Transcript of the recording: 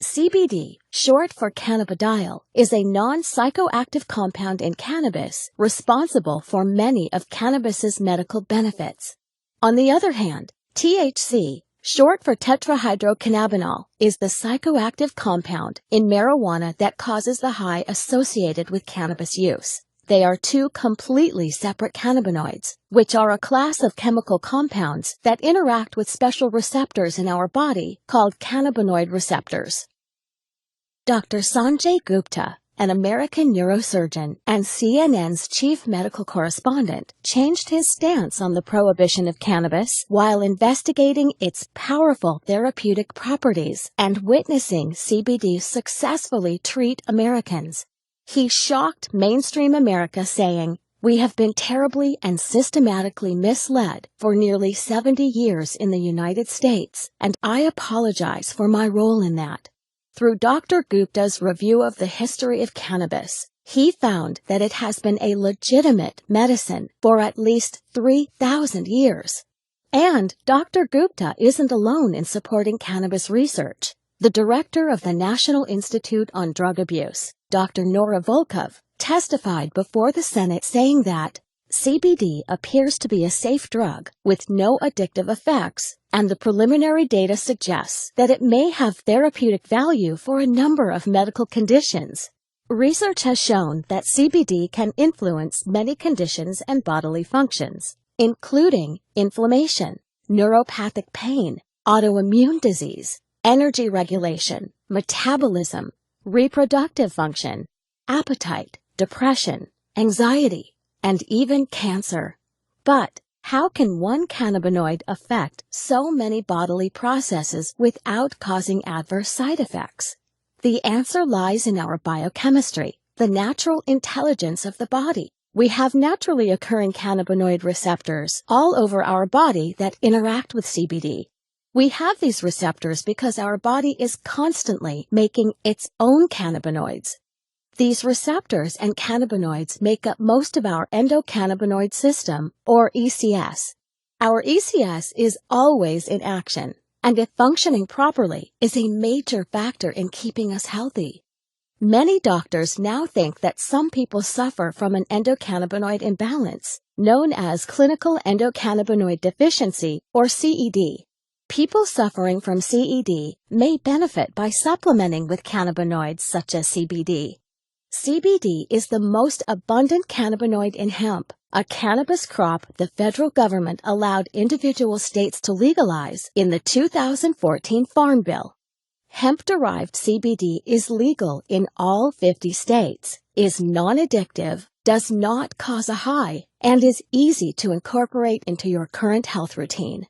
CBD, short for cannabidiol, is a non-psychoactive compound in cannabis responsible for many of cannabis's medical benefits. On the other hand, THC, short for tetrahydrocannabinol, is the psychoactive compound in marijuana that causes the high associated with cannabis use. They are two completely separate cannabinoids, which are a class of chemical compounds that interact with special receptors in our body called cannabinoid receptors. Dr. Sanjay Gupta, an American neurosurgeon and CNN's chief medical correspondent, changed his stance on the prohibition of cannabis while investigating its powerful therapeutic properties and witnessing CBD successfully treat Americans. He shocked mainstream America, saying, "We have been terribly and systematically misled for nearly 70 years in the United States, and I apologize for my role in that." Through Dr. Gupta's review of the history of cannabis, he found that it has been a legitimate medicine for at least 3,000 years. And Dr. Gupta isn't alone in supporting cannabis research. The director of the National Institute on Drug Abuse, Dr. Nora Volkov, testified before the Senate saying that CBD appears to be a safe drug with no addictive effects, and the preliminary data suggests that it may have therapeutic value for a number of medical conditions. Research has shown that CBD can influence many conditions and bodily functions, including inflammation, neuropathic pain, autoimmune disease, energy regulation, metabolism, reproductive function, appetite, depression, anxiety, and even cancer. But how can one cannabinoid affect so many bodily processes without causing adverse side effects? The answer lies in our biochemistry, the natural intelligence of the body. We have naturally occurring cannabinoid receptors all over our body that interact with CBD. We have these receptors because our body is constantly making its own cannabinoids. These receptors and cannabinoids make up most of our endocannabinoid system, or ECS. Our ECS is always in action, and if functioning properly, is a major factor in keeping us healthy. Many doctors now think that some people suffer from an endocannabinoid imbalance, known as clinical endocannabinoid deficiency, or CED. People suffering from CED may benefit by supplementing with cannabinoids such as CBD. CBD is the most abundant cannabinoid in hemp, a cannabis crop the federal government allowed individual states to legalize in the 2014 Farm Bill. Hemp-derived CBD is legal in all 50 states, is non-addictive, does not cause a high, and is easy to incorporate into your current health routine.